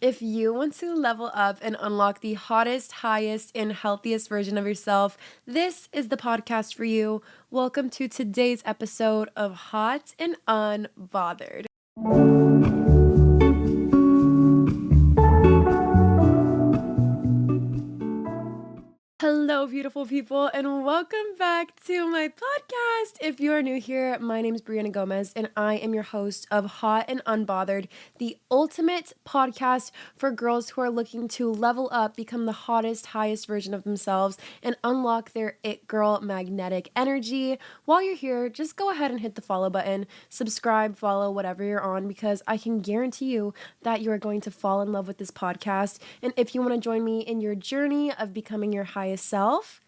If you want to level up and unlock the hottest, highest, and healthiest version of yourself, this is the podcast for you. Welcome to today's episode of Hot and Unbothered. Hello, beautiful people, and welcome back to my podcast. If you are new here, my name is Brianna Gomez, and I am your host of Hot and Unbothered, the ultimate podcast for girls who are looking to level up, become the hottest, highest version of themselves, and unlock their it girl magnetic energy. While you're here, just go ahead and hit the follow button, subscribe, follow, whatever you're on, because I can guarantee you that you are going to fall in love with this podcast. And if you want to join me in your journey of becoming your highest self,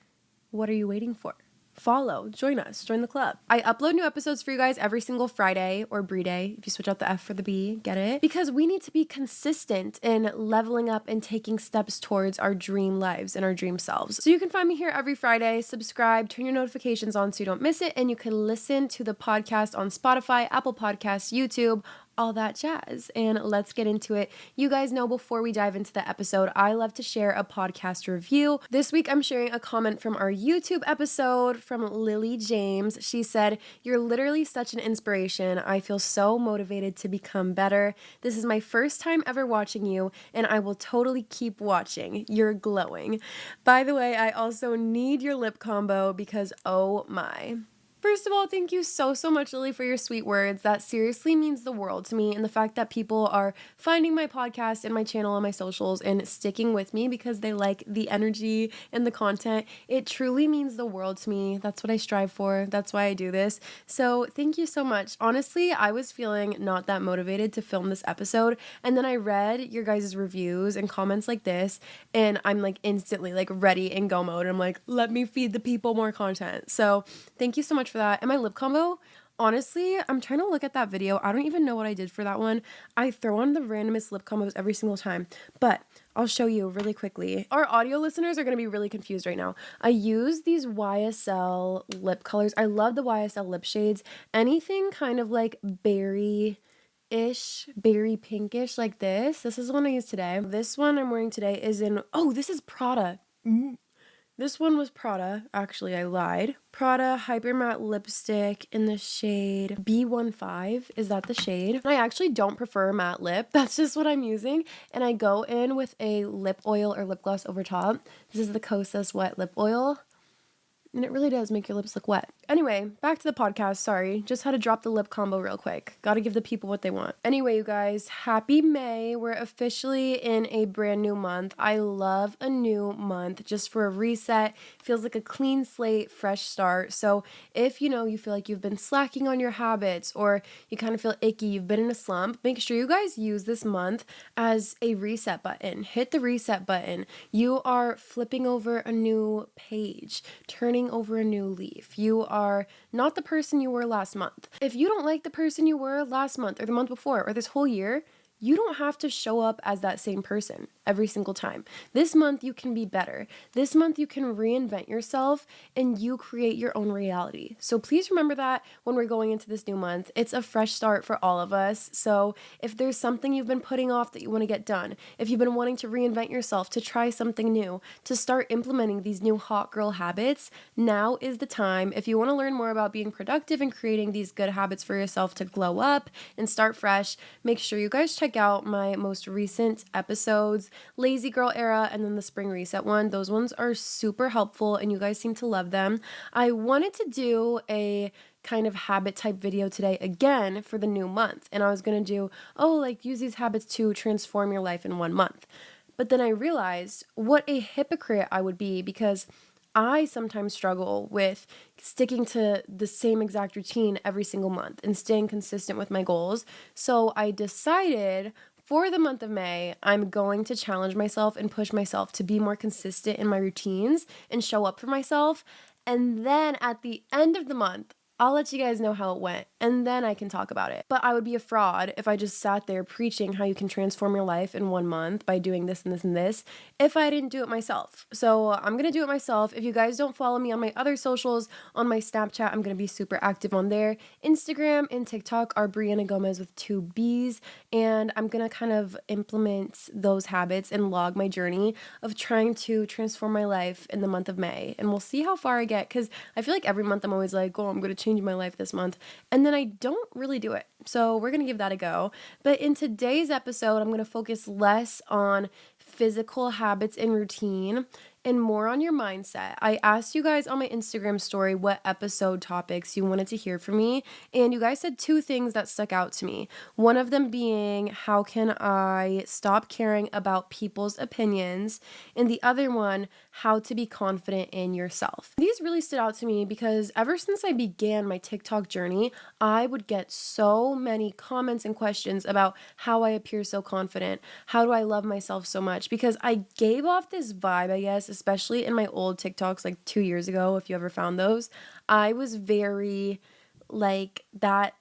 what are you waiting for? Follow, join us, join the club. I upload new episodes for you guys every single Friday, or Bri-day, if you switch out the F for the B, get it? Because we need to be consistent in leveling up and taking steps towards our dream lives and our dream selves. So you can find me here every Friday, subscribe, turn your notifications on so you don't miss it, and you can listen to the podcast on Spotify, Apple Podcasts, YouTube, all that jazz. And let's get into it. You guys know, before we dive into the episode, I love to share a podcast review. This week I'm sharing a comment from our YouTube episode from Lily James. She said, "You're literally such an inspiration. I feel so motivated to become better. This is my first time ever watching you, and I will totally keep watching. You're glowing. By the way, I also need your lip combo because oh my." First of all, thank you so much, Lily, for your sweet words. That seriously means the world to me. And the fact that people are finding my podcast and my channel and my socials and sticking with me because they like the energy and the content, it truly means the world to me. That's what I strive for. That's why I do this. So thank you so much. Honestly, I was feeling not that motivated to film this episode. And then I read your guys' reviews and comments like this, and I'm like instantly like ready in go mode. I'm like, let me feed the people more content. So thank you so much for that. And my lip combo, honestly, I'm trying to look at that video. I don't even know what I did for that one. I throw on the randomest lip combos every single time, but I'll show you really quickly. Our audio listeners are going to be really confused right now. I use these YSL lip colors. I love the YSL lip shades. Anything kind of like berry pinkish like this. This is the one I use today. This one I'm wearing today is in, oh, this is Prada. This one was Prada. Actually, I lied. Prada Hyper Matte Lipstick in the shade B15. Is that the shade? I actually don't prefer matte lip. That's just what I'm using. And I go in with a lip oil or lip gloss over top. This is the Kosas Wet Lip Oil. And it really does make your lips look wet. Anyway, back to the podcast. Sorry, just had to drop the lip combo real quick. Gotta give the people what they want. Anyway, you guys, happy May. We're officially in a brand new month. I love a new month just for a reset. Feels like a clean slate, fresh start. So if you feel like you've been slacking on your habits, or you kind of feel icky, you've been in a slump, make sure you guys use this month as a reset button. Hit the reset button. You are flipping over a new page, turning over a new leaf. You are not the person you were last month. If you don't like the person you were last month or the month before or this whole year, you don't have to show up as that same person every single time. This month you can be better. This month you can reinvent yourself and you create your own reality. So please remember that when we're going into this new month. It's a fresh start for all of us. So if there's something you've been putting off that you want to get done, if you've been wanting to reinvent yourself, to try something new, to start implementing these new hot girl habits, now is the time. If you want to learn more about being productive and creating these good habits for yourself to glow up and start fresh, make sure you guys check out my most recent episodes, Lazy Girl Era and then the Spring Reset one. Those ones are super helpful and you guys seem to love them. I wanted to do a kind of habit type video today again for the new month, and I was going to do, use these habits to transform your life in 1 month. But then I realized what a hypocrite I would be, because I sometimes struggle with sticking to the same exact routine every single month and staying consistent with my goals. So I decided for the month of May, I'm going to challenge myself and push myself to be more consistent in my routines and show up for myself. And then at the end of the month, I'll let you guys know how it went. and then I can talk about it. But I would be a fraud if I just sat there preaching how you can transform your life in 1 month by doing this and this and this if I didn't do it myself. So I'm gonna do it myself. If you guys don't follow me on my other socials, on my Snapchat, I'm gonna be super active on there. Instagram and TikTok are Brianna Gomez with 2 B's, and I'm gonna kind of implement those habits and log my journey of trying to transform my life in the month of May. And we'll see how far I get, because I feel like every month I'm always like, oh, I'm gonna change my life this month, and then I don't really do it. So we're gonna give that a go. But in today's episode, I'm gonna focus less on physical habits and routine and more on your mindset. I asked you guys on my Instagram story what episode topics you wanted to hear from me, and you guys said 2 things that stuck out to me. One of them being, how can I stop caring about people's opinions? And the other one, how to be confident in yourself. These really stood out to me because ever since I began my TikTok journey, I would get so many comments and questions about how I appear so confident. How do I love myself so much? Because I gave off this vibe, I guess, especially in my old TikToks like 2 years ago, if you ever found those. I was very like that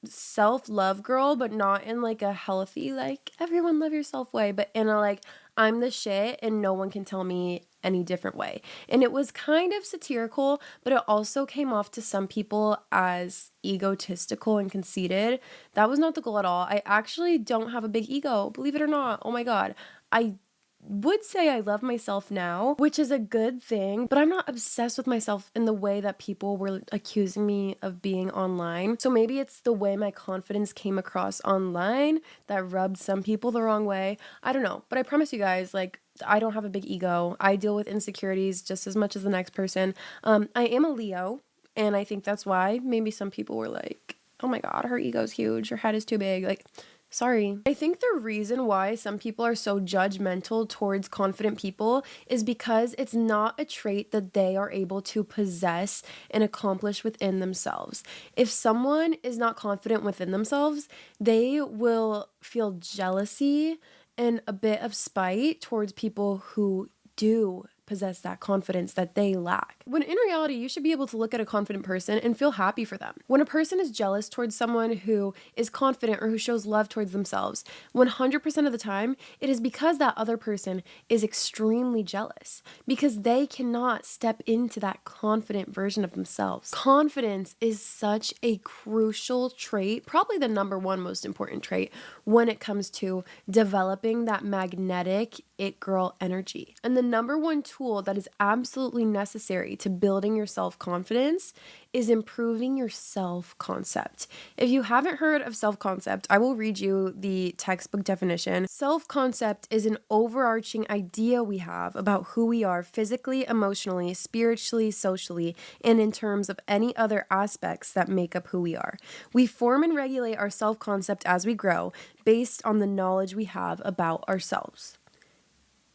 self-love girl, but not in like a healthy, like everyone love yourself way, but in a like, I'm the shit and no one can tell me any different way. And it was kind of satirical, but it also came off to some people as egotistical and conceited. That was not the goal at all. I actually don't have a big ego, believe it or not. Oh my God. I would say I love myself now, which is a good thing, but I'm not obsessed with myself in the way that people were accusing me of being online. So maybe it's the way my confidence came across online that rubbed some people the wrong way. I don't know, but I promise you guys, like, I don't have a big ego. I deal with insecurities just as much as the next person. I am a Leo, and I think that's why maybe some people were like, oh my God, her ego's huge, her head is too big. Like, sorry. I think the reason why some people are so judgmental towards confident people is because it's not a trait that they are able to possess and accomplish within themselves. If someone is not confident within themselves, they will feel jealousy and a bit of spite towards people who do possess that confidence that they lack. When in reality, you should be able to look at a confident person and feel happy for them. When a person is jealous towards someone who is confident or who shows love towards themselves, 100% of the time, it is because that other person is extremely jealous because they cannot step into that confident version of themselves. Confidence is such a crucial trait, probably the number 1 most important trait when it comes to developing that magnetic it girl energy. And the number 1 tool that is absolutely necessary to building your self-confidence is improving your self-concept. If you haven't heard of self-concept, I will read you the textbook definition. Self-concept is an overarching idea we have about who we are physically, emotionally, spiritually, socially, and in terms of any other aspects that make up who we are. We form and regulate our self-concept as we grow based on the knowledge we have about ourselves.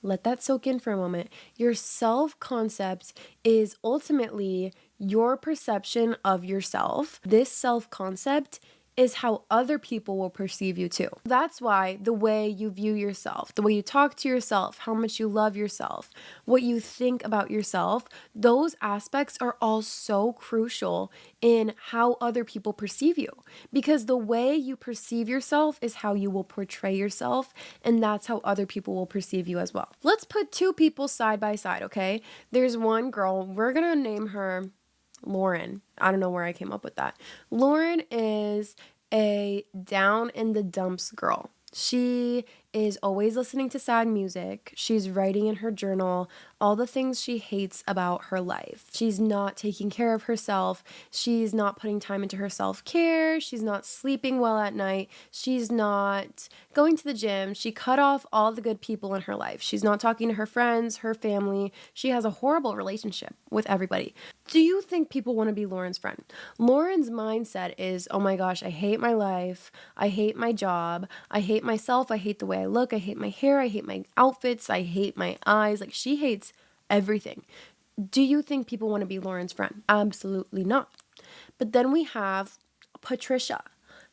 Let that soak in for a moment. Your self-concept is ultimately your perception of yourself. This self-concept is how other people will perceive you too. That's why the way you view yourself, the way you talk to yourself, how much you love yourself, what you think about yourself, those aspects are all so crucial in how other people perceive you. Because the way you perceive yourself is how you will portray yourself, and that's how other people will perceive you as well. Let's put 2 people side by side, okay? There's one girl, we're gonna name her Lauren. I don't know where I came up with that. Lauren is a down in the dumps girl. She is always listening to sad music. She's writing in her journal all the things she hates about her life. She's not taking care of herself. She's not putting time into her self-care. She's not sleeping well at night. She's not going to the gym. She cut off all the good people in her life. She's not talking to her friends, her family. She has a horrible relationship with everybody. Do you think people want to be Lauren's friend? Lauren's mindset is, oh my gosh, I hate my life. I hate my job. I hate myself. I hate the way I look. I hate my hair. I hate my outfits. I hate my eyes. Like, she hates everything. Do you think people want to be Lauren's friend? Absolutely not. But then we have Patricia.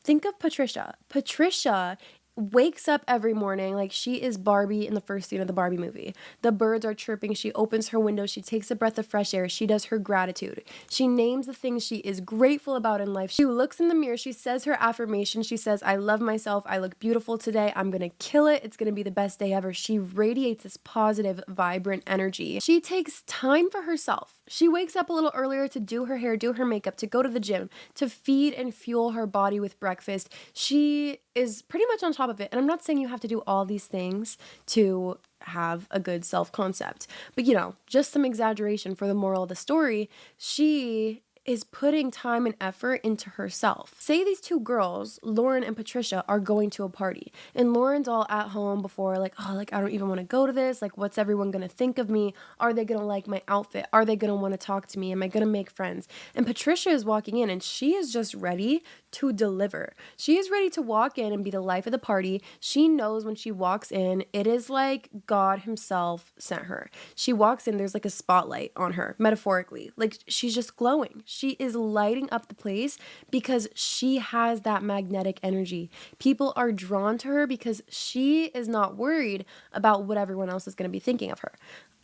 Think of Patricia. Patricia wakes up every morning like she is Barbie in the first scene of the Barbie movie. The birds are chirping. She opens her window. She takes a breath of fresh air. She does her gratitude. She names the things she is grateful about in life. She looks in the mirror. She says her affirmation. She says, I love myself. I look beautiful today. I'm going to kill it. It's going to be the best day ever. She radiates this positive, vibrant energy. She takes time for herself. She wakes up a little earlier to do her hair, do her makeup, to go to the gym, to feed and fuel her body with breakfast. She is pretty much on top of it. And I'm not saying you have to do all these things to have a good self-concept, but just some exaggeration for the moral of the story. She is putting time and effort into herself. Say these two girls, Lauren and Patricia, are going to a party, and Lauren's all at home before, I don't even want to go to this. What's everyone going to think of me? Are they going to like my outfit? Are they going to want to talk to me? Am I going to make friends? And Patricia is walking in, and she is just ready to deliver. She is ready to walk in and be the life of the party. She knows when she walks in, it is like God himself sent her. She walks in, there's a spotlight on her, metaphorically. She's just glowing. She is lighting up the place because she has that magnetic energy. People are drawn to her because she is not worried about what everyone else is going to be thinking of her.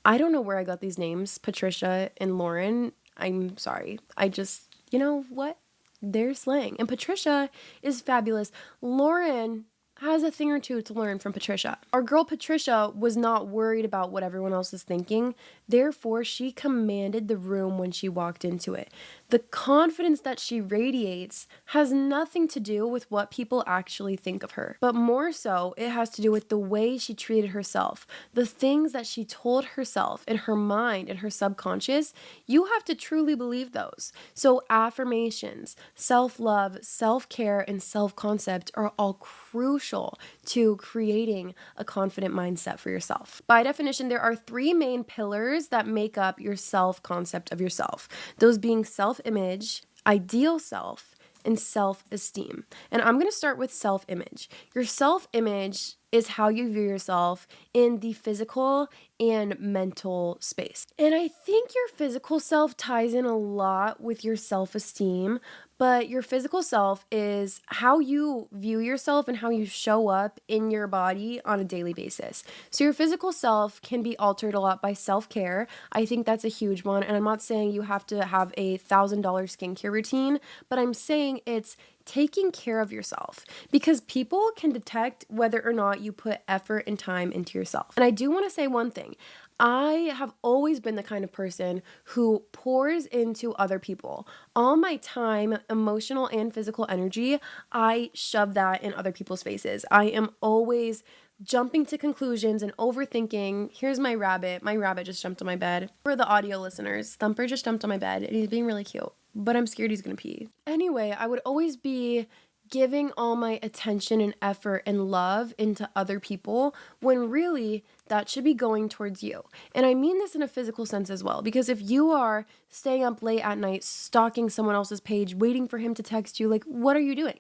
I don't know where I got these names, Patricia and Lauren. I'm sorry. You know what? They're slang. And Patricia is fabulous. Lauren has a thing or two to learn from Patricia. Our girl Patricia was not worried about what everyone else is thinking. Therefore, she commanded the room when she walked into it. The confidence that she radiates has nothing to do with what people actually think of her, but more so, it has to do with the way she treated herself, the things that she told herself in her mind and her subconscious. You have to truly believe those. So affirmations, self-love, self-care, and self-concept are all crucial to creating a confident mindset for yourself. By definition, there are three main pillars that make up your self-concept of yourself. Those being self-image, ideal self, and self-esteem. And I'm going to start with self-image. Your self-image is how you view yourself in the physical and mental space. And I think your physical self ties in a lot with your self-esteem, but your physical self is how you view yourself and how you show up in your body on a daily basis. So your physical self can be altered a lot by self-care. I think that's a huge one. And I'm not saying you have to have a $1,000 skincare routine, but I'm saying it's taking care of yourself, because people can detect whether or not you put effort and time into yourself. And I do want to say one thing. I have always been the kind of person who pours into other people. All my time, emotional and physical energy, I shove that in other people's faces. I am always jumping to conclusions and overthinking. Here's my rabbit. My rabbit just jumped on my bed. For the audio listeners, Thumper just jumped on my bed and he's being really cute, but I'm scared he's gonna pee. Anyway, I would always be giving all my attention and effort and love into other people when really that should be going towards you. And I mean this in a physical sense as well, because if you are staying up late at night, stalking someone else's page, waiting for him to text you, what are you doing?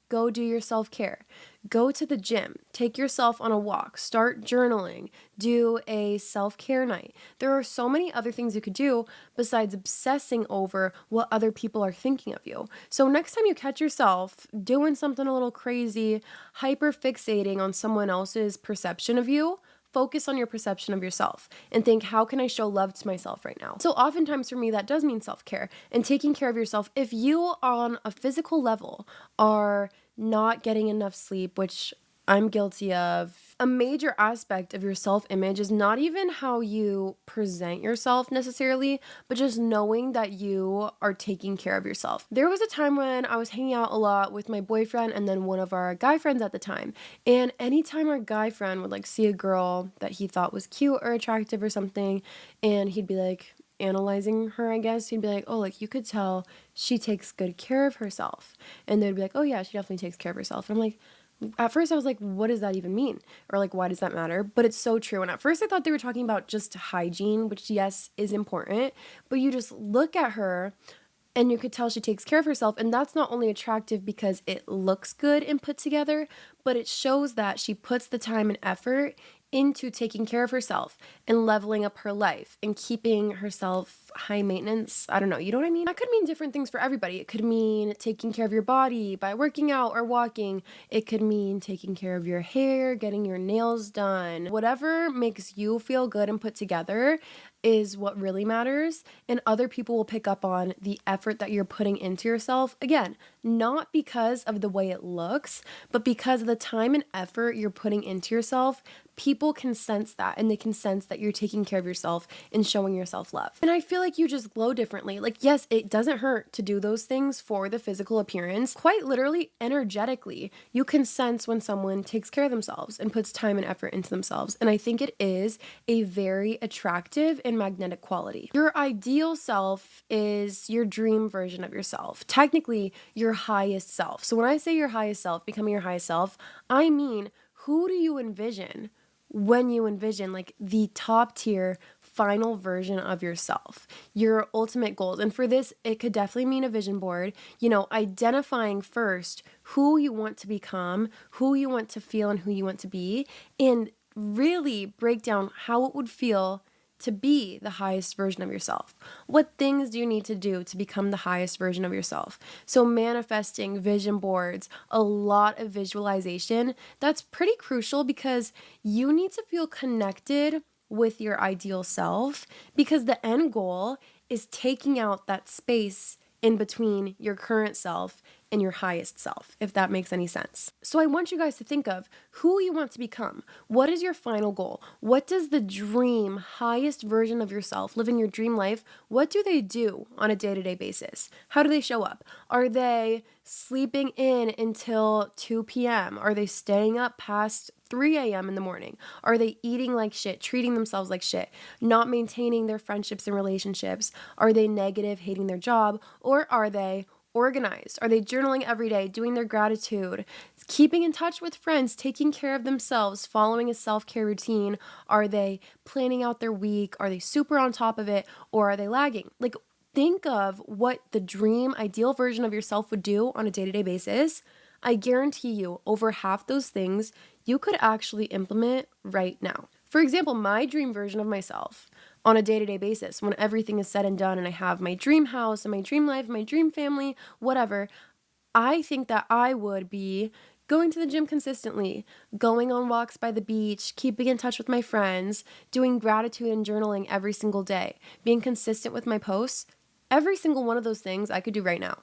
Go do your self-care. Go to the gym. Take yourself on a walk. Start journaling. Do a self-care night. There are so many other things you could do besides obsessing over what other people are thinking of you. So next time you catch yourself doing something a little crazy, hyper fixating on someone else's perception of you, focus on your perception of yourself and think, how can I show love to myself right now? So oftentimes for me, that does mean self-care and taking care of yourself. If you on a physical level are not getting enough sleep, which I'm guilty of, a major aspect of your self-image is not even how you present yourself necessarily, but just knowing that you are taking care of yourself. There was a time when I was hanging out a lot with my boyfriend and then one of our guy friends at the time. And anytime our guy friend would see a girl that he thought was cute or attractive or something, and he'd be analyzing her, I guess, he'd be oh, you could tell she takes good care of herself. And they'd be oh yeah, she definitely takes care of herself. And I'm at first I was what does that even mean? Or why does that matter? But it's so true. And at first I thought they were talking about just hygiene, which yes, is important, but you just look at her and you could tell she takes care of herself. And that's not only attractive because it looks good and put together, but it shows that she puts the time and effort into taking care of herself and leveling up her life and keeping herself high maintenance. I don't know, you know what I mean? That could mean different things for everybody. It could mean taking care of your body by working out or walking. It could mean taking care of your hair, getting your nails done. Whatever makes you feel good and put together is what really matters, and other people will pick up on the effort that you're putting into yourself. Again, not because of the way it looks, but because of the time and effort you're putting into yourself. People can sense that, and they can sense that you're taking care of yourself and showing yourself love. And I feel like you just glow differently. Like, yes, it doesn't hurt to do those things for the physical appearance. Quite literally, energetically, you can sense when someone takes care of themselves and puts time and effort into themselves. And I think it is a very attractive and magnetic quality. Your ideal self is your dream version of yourself. Technically, your highest self. So when I say your highest self, becoming your highest self, I mean, who do you envision when you envision like the top tier final version of yourself, your ultimate goals? And for this, it could definitely mean a vision board, identifying first who you want to become, who you want to feel, and who you want to be, and really break down how it would feel to be the highest version of yourself. What things do you need to do to become the highest version of yourself? So manifesting, vision boards, a lot of visualization, that's pretty crucial because you need to feel connected with your ideal self, because the end goal is taking out that space in between your current self and your highest self, if that makes any sense. So I want you guys to think of who you want to become. What is your final goal? What does the dream, highest version of yourself, living your dream life, what do they do on a day-to-day basis? How do they show up? Are they sleeping in until 2 p.m.? Are they staying up past 3 a.m. in the morning? Are they eating like shit, treating themselves like shit, not maintaining their friendships and relationships? Are they negative, hating their job? Or are they organized? Are they journaling every day, doing their gratitude, keeping in touch with friends, taking care of themselves, following a self-care routine? Are they planning out their week? Are they super on top of it? Or are they lagging? Like, think of what the dream, ideal version of yourself would do on a day-to-day basis. I guarantee you, over half those things you could actually implement right now. For example, my dream version of myself on a day-to-day basis, when everything is said and done and I have my dream house and my dream life, my dream family, whatever, I think that I would be going to the gym consistently, going on walks by the beach, keeping in touch with my friends, doing gratitude and journaling every single day, being consistent with my posts. Every single one of those things I could do right now.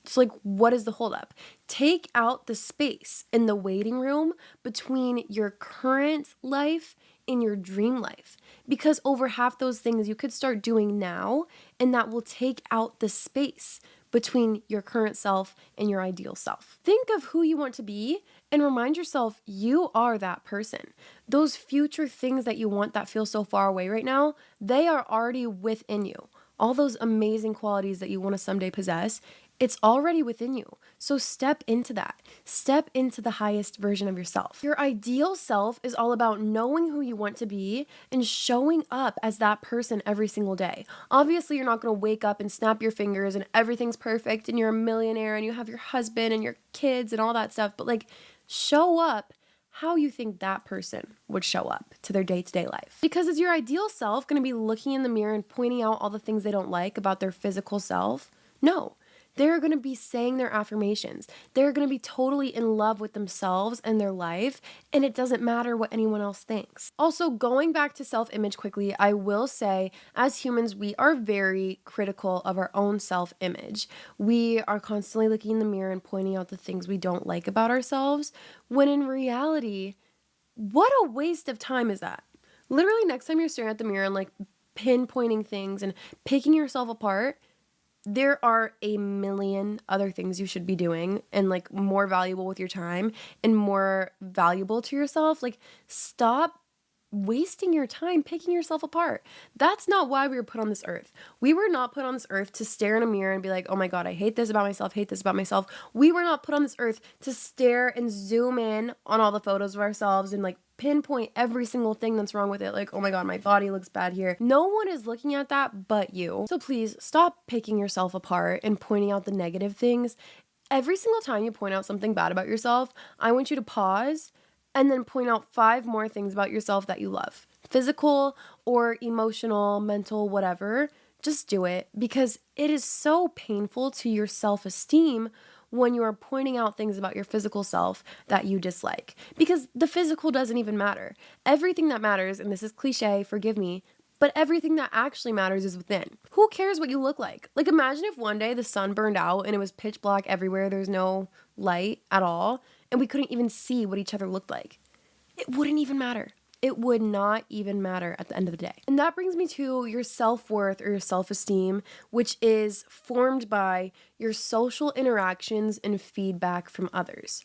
So like, what is the holdup? Take out the space in the waiting room between your current life and your dream life, because over half those things you could start doing now, and that will take out the space between your current self and your ideal self. Think of who you want to be and remind yourself you are that person. Those future things that you want that feel so far away right now, they are already within you. All those amazing qualities that you want to someday possess, it's already within you. So step into that. Step into the highest version of yourself. Your ideal self is all about knowing who you want to be and showing up as that person every single day. Obviously, you're not going to wake up and snap your fingers and everything's perfect and you're a millionaire and you have your husband and your kids and all that stuff. But like, show up how you think that person would show up to their day-to-day life. Because is your ideal self going to be looking in the mirror and pointing out all the things they don't like about their physical self? No. They're going to be saying their affirmations. They're going to be totally in love with themselves and their life, and it doesn't matter what anyone else thinks. Also, going back to self-image quickly, I will say, as humans, we are very critical of our own self-image. We are constantly looking in the mirror and pointing out the things we don't like about ourselves, when in reality, what a waste of time is that? Literally, next time you're staring at the mirror and like pinpointing things and picking yourself apart, there are a million other things you should be doing and like more valuable with your time and more valuable to yourself. Like, stop wasting your time picking yourself apart. That's not why we were put on this earth. We were not put on this earth to stare in a mirror and be like, oh my God, I hate this about myself, hate this about myself. We were not put on this earth to stare and zoom in on all the photos of ourselves and like pinpoint every single thing that's wrong with it. Like, oh my God, my body looks bad here. No one is looking at that but you. So please stop picking yourself apart and pointing out the negative things. Every single time you point out something bad about yourself, I want you to pause and then point out 5 more things about yourself that you love. Physical or emotional, mental, whatever. Just do it because it is so painful to your self-esteem when you are pointing out things about your physical self that you dislike. Because the physical doesn't even matter. Everything that matters, and this is cliche, forgive me, but everything that actually matters is within. Who cares what you look like? Like, imagine if one day the sun burned out and it was pitch black everywhere, there's no light at all, and we couldn't even see what each other looked like. It wouldn't even matter. It would not even matter at the end of the day. And that brings me to your self-worth or your self-esteem, which is formed by your social interactions and feedback from others.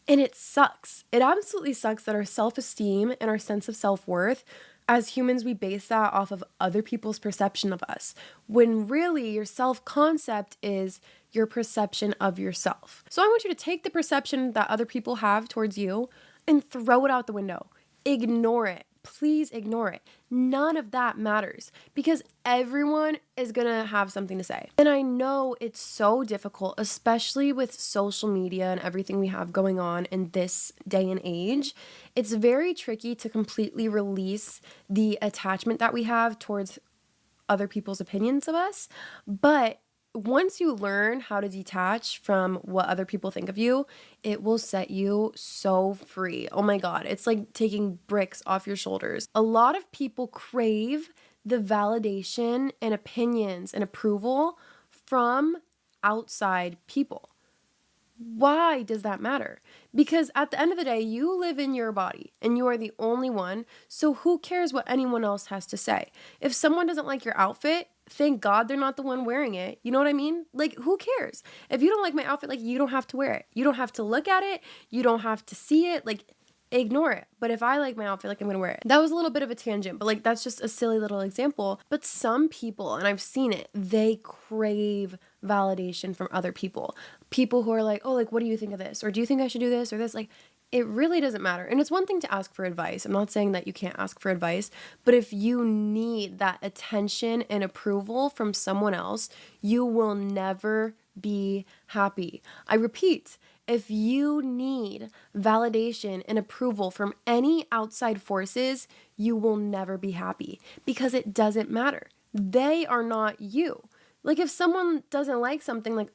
And it sucks. It absolutely sucks that our self-esteem and our sense of self-worth, as humans, we base that off of other people's perception of us, when really your self-concept is your perception of yourself. So I want you to take the perception that other people have towards you and throw it out the window. Ignore it. Please ignore it. None of that matters because everyone is going to have something to say. And I know it's so difficult, especially with social media and everything we have going on in this day and age. It's very tricky to completely release the attachment that we have towards other people's opinions of us. But once you learn how to detach from what other people think of you, it will set you so free. Oh my God, it's like taking bricks off your shoulders. A lot of people crave the validation and opinions and approval from outside people. Why does that matter? Because at the end of the day, you live in your body and you are the only one. So who cares what anyone else has to say? If someone doesn't like your outfit, thank God they're not the one wearing it. You know what I mean? Like, who cares? If you don't like my outfit, like, you don't have to wear it. You don't have to look at it. You don't have to see it. Like, ignore it. But if I like my outfit, like, I'm gonna wear it. That was a little bit of a tangent, but like, that's just a silly little example. But some people, and I've seen it, they crave validation from other people. People who are like, oh, like, what do you think of this? Or do you think I should do this or this? Like, it really doesn't matter. And it's one thing to ask for advice. I'm not saying that you can't ask for advice, but if you need that attention and approval from someone else, you will never be happy. I repeat, if you need validation and approval from any outside forces, you will never be happy because it doesn't matter. They are not you. Like, if someone doesn't like something, like,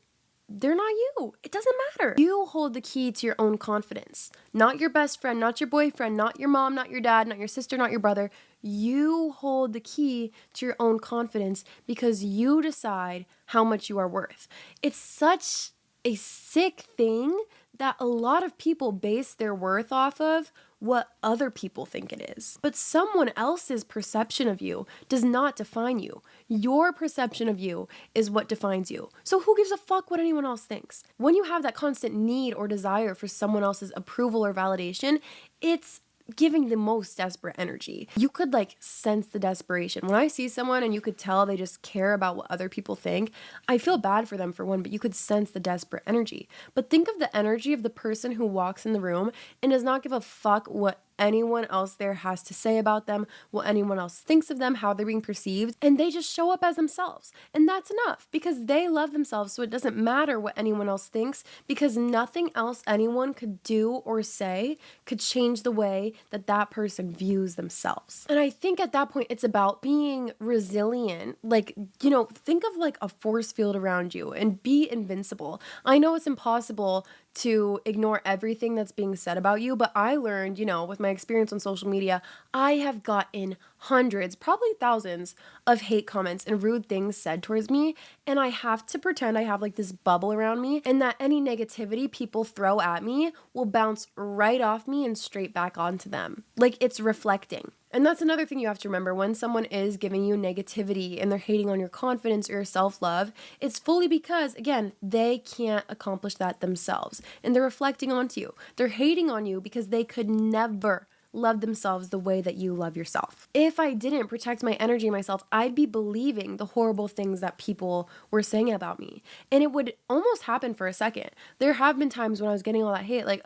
they're not you. It doesn't matter. You hold the key to your own confidence. Not your best friend, not your boyfriend, not your mom, not your dad, not your sister, not your brother. You hold the key to your own confidence because you decide how much you are worth. It's such a sick thing that a lot of people base their worth off of what other people think it is. But someone else's perception of you does not define you. Your perception of you is what defines you. So who gives a fuck what anyone else thinks? When you have that constant need or desire for someone else's approval or validation, it's giving the most desperate energy. You could like sense the desperation. When I see someone and you could tell they just care about what other people think, I feel bad for them for one, but you could sense the desperate energy. But think of the energy of the person who walks in the room and does not give a fuck what anyone else there has to say about them, what anyone else thinks of them, how they're being perceived, and they just show up as themselves. And that's enough because they love themselves, so it doesn't matter what anyone else thinks because nothing else anyone could do or say could change the way that that person views themselves. And I think at that point, it's about being resilient. Like, you know, think of like a force field around you and be invincible. I know it's impossible to ignore everything that's being said about you, but I learned, you know, with my experience on social media, I have gotten hundreds, probably thousands of hate comments and rude things said towards me, and I have to pretend I have like this bubble around me and that any negativity people throw at me will bounce right off me and straight back onto them. Like, it's reflecting. And that's another thing you have to remember. When someone is giving you negativity and they're hating on your confidence or your self-love, it's fully because, again, they can't accomplish that themselves. And they're reflecting onto you. They're hating on you because they could never love themselves the way that you love yourself. If I didn't protect my energy and myself, I'd be believing the horrible things that people were saying about me. And it would almost happen for a second. There have been times when I was getting all that hate, like,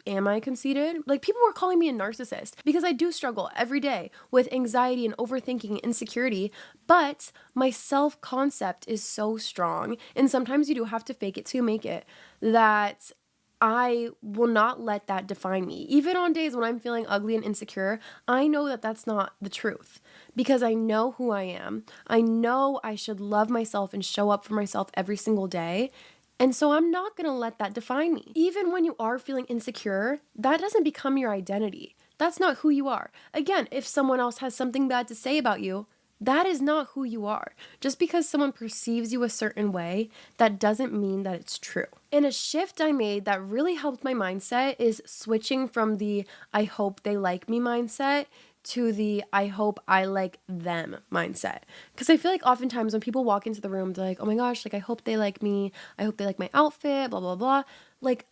am I conceited? Like, people were calling me a narcissist because I do struggle every day with anxiety and overthinking and insecurity, but my self-concept is so strong, and sometimes you do have to fake it to make it, that I will not let that define me. Even on days when I'm feeling ugly and insecure, I know that that's not the truth because I know who I am. I know I should love myself and show up for myself every single day. And so I'm not going to let that define me. Even when you are feeling insecure, that doesn't become your identity. That's not who you are. Again, if someone else has something bad to say about you, that is not who you are. Just because someone perceives you a certain way, that doesn't mean that it's true. And a shift I made that really helped my mindset is switching from the I hope they like me mindset to the I hope I like them mindset. Because I feel like oftentimes when people walk into the room, they're like, oh my gosh, like I hope they like me. I hope they like my outfit, blah, blah, blah. Like,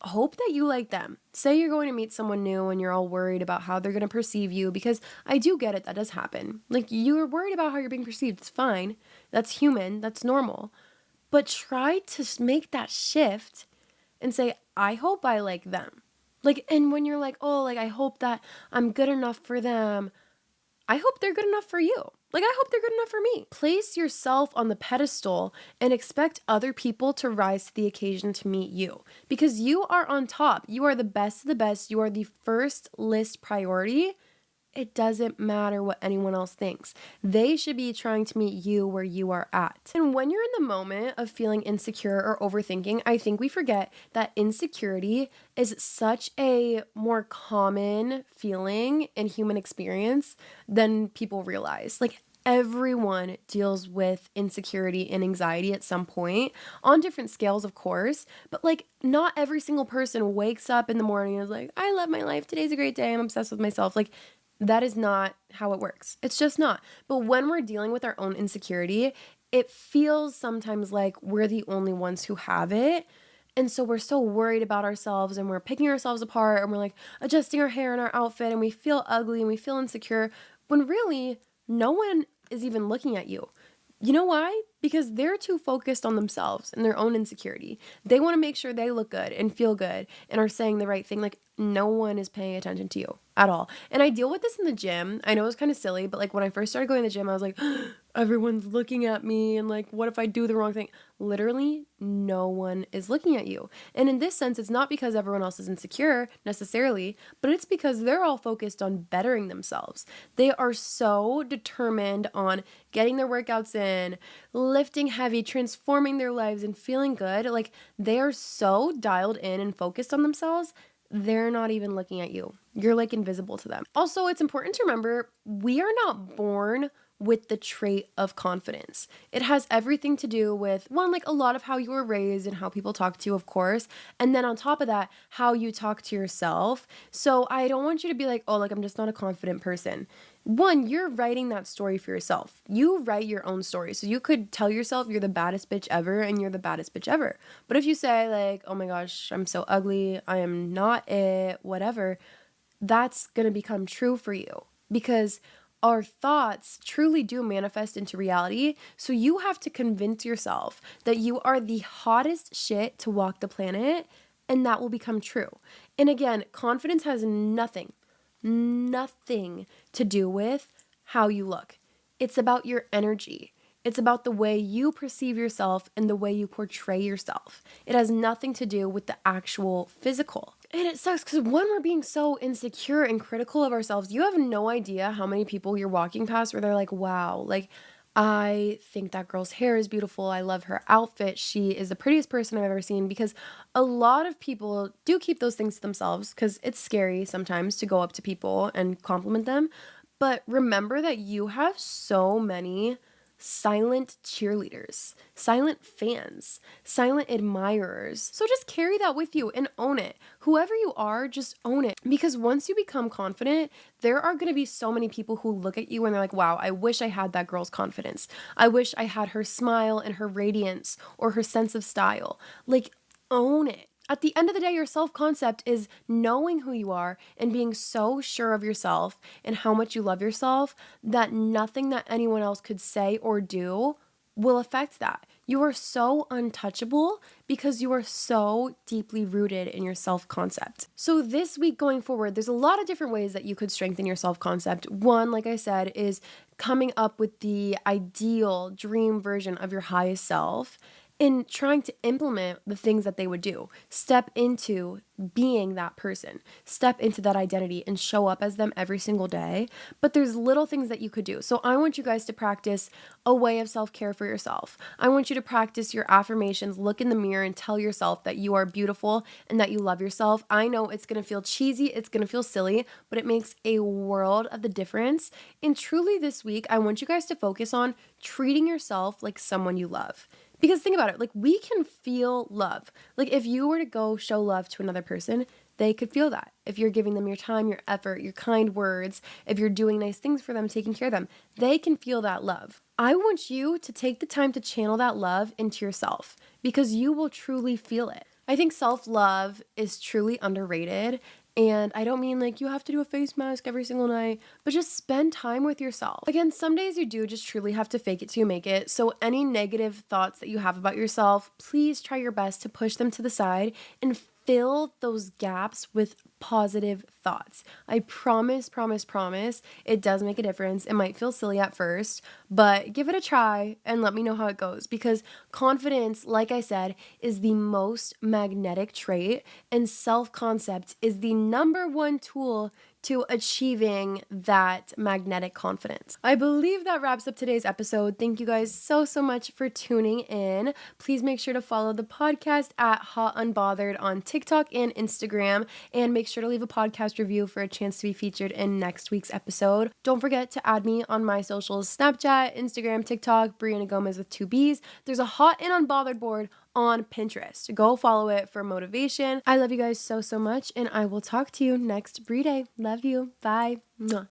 hope that you like them. Say you're going to meet someone new and you're all worried about how they're going to perceive you, because I do get it, that does happen. Like, you're worried about how you're being perceived. It's fine. That's human. That's normal. But try to make that shift and say, I hope I like them. Like, and when you're like, oh, like, I hope that I'm good enough for them, I hope they're good enough for you. Like, I hope they're good enough for me. Place yourself on the pedestal and expect other people to rise to the occasion to meet you, because you are on top. You are the best of the best. You are the first list priority. It doesn't matter what anyone else thinks. They should be trying to meet you where you are at. And when you're in the moment of feeling insecure or overthinking, I think we forget that insecurity is such a more common feeling in human experience than people realize. Like, everyone deals with insecurity and anxiety at some point, on different scales, of course, but like, not every single person wakes up in the morning and is like, I love my life. Today's a great day. I'm obsessed with myself. Like, that is not how it works. It's just not. But when we're dealing with our own insecurity, it feels sometimes like we're the only ones who have it. And so we're so worried about ourselves and we're picking ourselves apart and we're like adjusting our hair and our outfit and we feel ugly and we feel insecure when really no one is even looking at you. You know why? Because they're too focused on themselves and their own insecurity. They want to make sure they look good and feel good and are saying the right thing. Like, no one is paying attention to you at all. And I deal with this in the gym. I know it's kind of silly, but like when I first started going to the gym, I was like, everyone's looking at me. And like, what if I do the wrong thing? Literally, no one is looking at you. And in this sense, it's not because everyone else is insecure necessarily, but it's because they're all focused on bettering themselves. They are so determined on getting their workouts in, lifting heavy, transforming their lives and feeling good. Like, they are so dialed in and focused on themselves, they're not even looking at you. You're like invisible to them. Also, it's important to remember we are not born with the trait of confidence. It has everything to do with, one, like a lot of how you were raised and how people talk to you, of course. And then on top of that, how you talk to yourself. So I don't want you to be like, oh, like I'm just not a confident person. One, you're writing that story for yourself. You write your own story. So you could tell yourself you're the baddest bitch ever and you're the baddest bitch ever. But if you say like, oh my gosh, I'm so ugly, I am not it, whatever, that's going to become true for you, because our thoughts truly do manifest into reality. So you have to convince yourself that you are the hottest shit to walk the planet, and that will become true. And again, confidence has nothing to do with how you look. It's about your energy. It's about the way you perceive yourself and the way you portray yourself. It has nothing to do with the actual physical. And it sucks because when we're being so insecure and critical of ourselves, you have no idea how many people you're walking past where they're like, wow, like, I think that girl's hair is beautiful. I love her outfit. She is the prettiest person I've ever seen. Because a lot of people do keep those things to themselves because it's scary sometimes to go up to people and compliment them. But remember that you have so many silent cheerleaders, silent fans, silent admirers. So just carry that with you and own it. Whoever you are, just own it. Because once you become confident, there are going to be so many people who look at you and they're like, wow, I wish I had that girl's confidence. I wish I had her smile and her radiance or her sense of style. Like, own it. At the end of the day, your self-concept is knowing who you are and being so sure of yourself and how much you love yourself that nothing that anyone else could say or do will affect that. You are so untouchable because you are so deeply rooted in your self-concept. So this week going forward, there's a lot of different ways that you could strengthen your self-concept. One, like I said, is coming up with the ideal dream version of your highest self. in trying to implement the things that they would do. Step into being that person, step into that identity and show up as them every single day. But there's little things that you could do. So I want you guys to practice a way of self-care for yourself. I want you to practice your affirmations, look in the mirror and tell yourself that you are beautiful and that you love yourself. I know it's going to feel cheesy, it's going to feel silly, but it makes a world of the difference. And truly this week, I want you guys to focus on treating yourself like someone you love. Because think about it, like we can feel love. Like if you were to go show love to another person, they could feel that. If you're giving them your time, your effort, your kind words, if you're doing nice things for them, taking care of them, they can feel that love. I want you to take the time to channel that love into yourself because you will truly feel it. I think self-love is truly underrated. And I don't mean like you have to do a face mask every single night, but just spend time with yourself. Again, some days you do just truly have to fake it till you make it. So any negative thoughts that you have about yourself, please try your best to push them to the side and fill those gaps with positive thoughts. I promise, it does make a difference. It might feel silly at first, but give it a try and let me know how it goes because confidence, like I said, is the most magnetic trait and self-concept is the number one tool to achieving that magnetic confidence. I believe that wraps up today's episode. Thank you guys so much for tuning in. Please make sure to follow the podcast at Hot Unbothered on TikTok and Instagram, and make sure to leave a podcast review for a chance to be featured in next week's episode. Don't forget to add me on my socials, Snapchat, Instagram, TikTok, Brianna Gomez with 2 B's. There's a Hot and Unbothered board on Pinterest. Go follow it for motivation. I love you guys so much, and I will talk to you next Bri-day. Love you. Bye. Mwah.